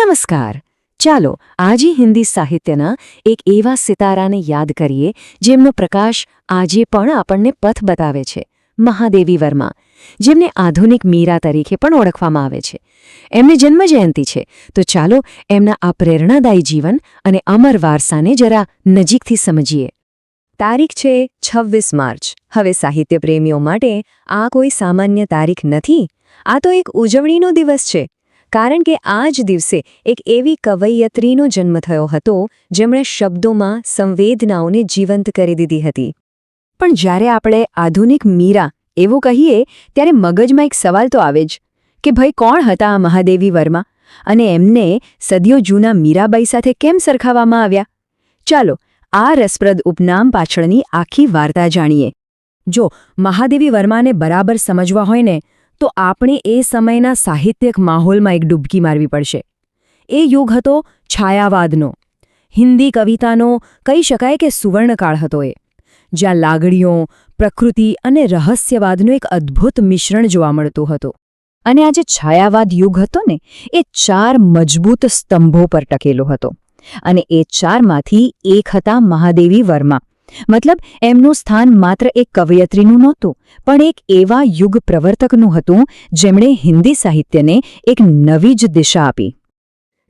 નમસ્કાર. ચાલો આજે હિન્દી સાહિત્યના એક એવા સિતારાને યાદ કરીએ જેમનો પ્રકાશ આજે પણ આપણને પથ બતાવે છે. મહાદેવી વર્મા, જેમને આધુનિક મીરા તરીકે પણ ઓળખવામાં આવે છે. એમની જન્મજયંતિ છે, તો ચાલો એમના આ પ્રેરણાદાયી જીવન અને અમર વારસાને જરા નજીકથી સમજીએ. તારીખ છે 26 માર્ચ. હવે સાહિત્ય પ્રેમીઓ માટે આ કોઈ સામાન્ય તારીખ નથી. આ તો એક ઉજવણીનો દિવસ છે, કારણ કે આ જ દિવસે એક એવી કવયિત્રીનો જન્મ થયો હતો જેમણે શબ્દોમાં સંવેદનાઓને જીવંત કરી દીધી હતી. પણ જ્યારે આપણે આધુનિક મીરા એવું કહીએ ત્યારે મગજમાં એક સવાલ તો આવે જ કે ભાઈ, કોણ હતા આ મહાદેવી વર્મા અને એમને સદીઓ જૂના મીરાબાઈ સાથે કેમ સરખાવવામાં આવ્યા? ચાલો આ રસપ્રદ ઉપનામ પાછળની આખી વાર્તા જાણીએ. જો મહાદેવી વર્માને બરાબર સમજવા હોય ને, તો આપણે એ સમયના સાહિત્યિક માહોલમાં એક ડૂબકી મારવી પડશે. એ યુગ હતો છાયાવાદનો. હિન્દી કવિતાનો કહી શકાય કે સુવર્ણકાળ હતો એ, જ્યાં લાગણીઓ, પ્રકૃતિ અને રહસ્યવાદનું એક અદ્ભુત મિશ્રણ જોવા મળતું હતું. અને આ જે છાયાવાદ યુગ હતો ને, એ 4 મજબૂત સ્તંભો પર ટકેલો હતો. અને એ 4માંથી એક હતા મહાદેવી વર્મા. મતલબ એમનું સ્થાન માત્ર એક કવયત્રીનું નહોતું, પણ એક એવા યુગ પ્રવર્તકનું હતું જેમણે હિન્દી સાહિત્યને એક નવી જ દિશા આપી.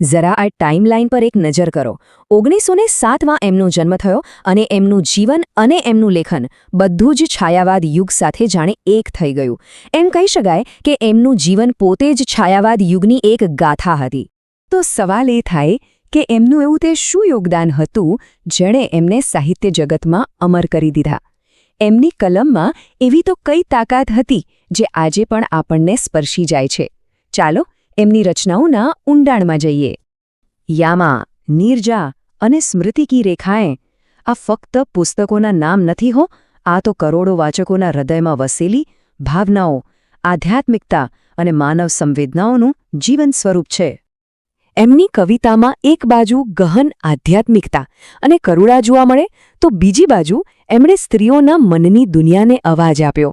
જરા આ ટાઈમલાઈન પર એક નજર કરો. 1907માં એમનો જન્મ થયો અને એમનું જીવન અને એમનું લેખન બધું જ છાયાવાદ યુગ સાથે જાણે એક થઈ ગયું. એમ કહી શકાય કે એમનું જીવન પોતે જ છાયાવાદ યુગની એક ગાથા હતી. તો સવાલ એ થાય કે એમનું એવું તે શું યોગદાન હતું જેણે એમને સાહિત્ય જગતમાં અમર કરી દીધા? એમની કલમમાં એવી તો કઈ તાકાત હતી જે આજે પણ આપણને સ્પર્શી જાય છે. ચાલો એમની રચનાઓના ઊંડાણમાં જઈએ. યામા, નીરજા અને સ્મૃતિ કી રેખાએં આ ફક્ત પુસ્તકોના નામ નથી હો, આ તો કરોડો વાચકોના હૃદયમાં વસેલી ભાવનાઓ, આધ્યાત્મિકતા અને માનવ સંવેદનાઓનું જીવન સ્વરૂપ છે. એમની કવિતામાં એક બાજુ ગહન આધ્યાત્મિકતા અને કરુણા જોવા મળે, તો બીજી બાજુ એમણે સ્ત્રીઓના મનની દુનિયાને અવાજ આપ્યો.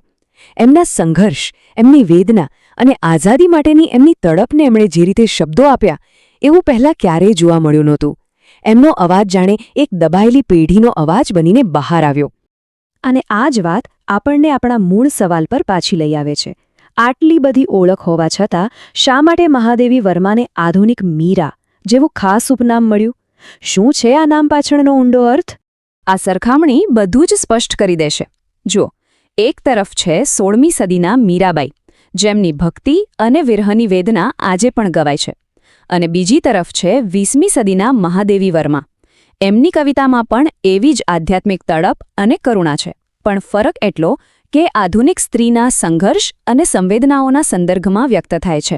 એમના સંઘર્ષ, એમની વેદના અને આઝાદી માટેની એમની તડપને એમણે જે રીતે શબ્દો આપ્યા, એવું પહેલાં ક્યારેય જોવા મળ્યું નહોતું. એમનો અવાજ જાણે એક દબાયેલી પેઢીનો અવાજ બનીને બહાર આવ્યો. અને આ જ વાત આપણને આપણા મૂળ સવાલ પર પાછી લઈ આવે છે. આટલી બધી ઓળખ હોવા છતાં શા માટે મહાદેવી વર્માને આધુનિક મીરા જેવું ખાસ ઉપનામ મળ્યું? શું છે આ નામ પાછળનો ઊંડો અર્થ? આ સરખામણી બધું જ સ્પષ્ટ કરી દેશે. જુઓ, એક તરફ છે 16મી સદીના મીરાબાઈ, જેમની ભક્તિ અને વિરહની વેદના આજે પણ ગવાય છે, અને બીજી તરફ છે 20મી સદીના મહાદેવી વર્મા. એમની કવિતામાં પણ એવી જ આધ્યાત્મિક તડપ અને કરુણા છે, પણ ફરક એટલો કે આધુનિક સ્ત્રીના સંઘર્ષ અને સંવેદનાઓના સંદર્ભમાં વ્યક્ત થાય છે.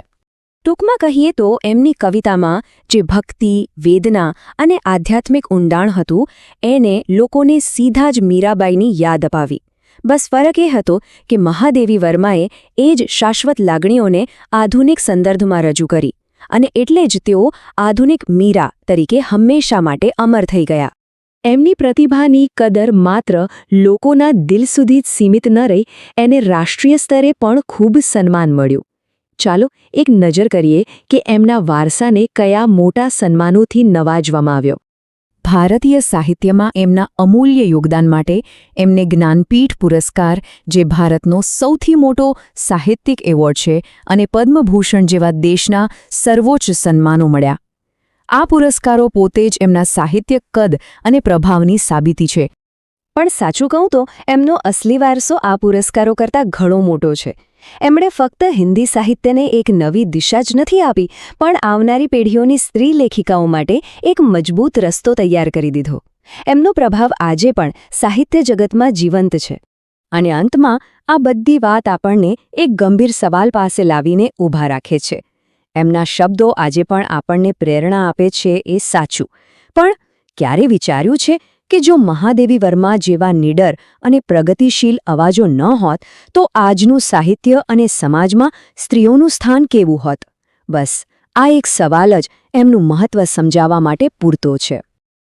ટૂંકમાં કહીએ તો એમની કવિતામાં જે ભક્તિ, વેદના અને આધ્યાત્મિક ઊંડાણ હતું, એને લોકોને સીધા જ મીરાબાઈની યાદ અપાવી. બસ ફરક એ હતો કે મહાદેવી વર્માએ એ જ શાશ્વત લાગણીઓને આધુનિક સંદર્ભમાં રજૂ કરી, અને એટલે જ તેઓ આધુનિક મીરા તરીકે હંમેશા માટે અમર થઈ ગયા. એમની પ્રતિભાની કદર માત્ર લોકોના દિલ સુધી જ સીમિત ન રહી, એને રાષ્ટ્રીય સ્તરે પણ ખૂબ સન્માન મળ્યું. ચાલો એક નજર કરીએ કે એમના વારસાને કયા મોટા સન્માનોથી નવાજવામાં આવ્યો. ભારતીય સાહિત્યમાં એમના અમૂલ્ય યોગદાન માટે એમને જ્ઞાનપીઠ પુરસ્કાર, જે ભારતનો સૌથી મોટો સાહિત્યિક એવોર્ડ છે, અને પદ્મભૂષણ જેવા દેશના સર્વોચ્ચ સન્માનો મળ્યા. આ પુરસ્કારો પોતે જ એમના સાહિત્યિક કદ અને પ્રભાવની સાબિતી છે. પણ સાચું કહું તો એમનો અસલી વારસો આ પુરસ્કારો કરતાં ઘણો મોટો છે. એમણે ફક્ત હિન્દી સાહિત્યને એક નવી દિશા જ નથી આપી, પણ આવનારી પેઢીઓની સ્ત્રી લેખિકાઓ માટે એક મજબૂત રસ્તો તૈયાર કરી દીધો. એમનો પ્રભાવ આજે પણ સાહિત્ય જગતમાં જીવંત છે. અને અંતમાં આ બધી વાત આપણને એક ગંભીર સવાલ પાસે લાવીને ઊભા રાખે છે. એમના શબ્દો આજે પણ આપણને પ્રેરણા આપે છે, એ સાચું. પણ ક્યારે વિચાર્યું છે કે જો મહાદેવી વર્મા જેવા નીડર અને પ્રગતિશીલ અવાજો ન હોત, તો આજનું સાહિત્ય અને સમાજમાં સ્ત્રીઓનું સ્થાન કેવું હોત? બસ આ એક સવાલ જ એમનું મહત્વ સમજાવવા માટે પૂરતો છે.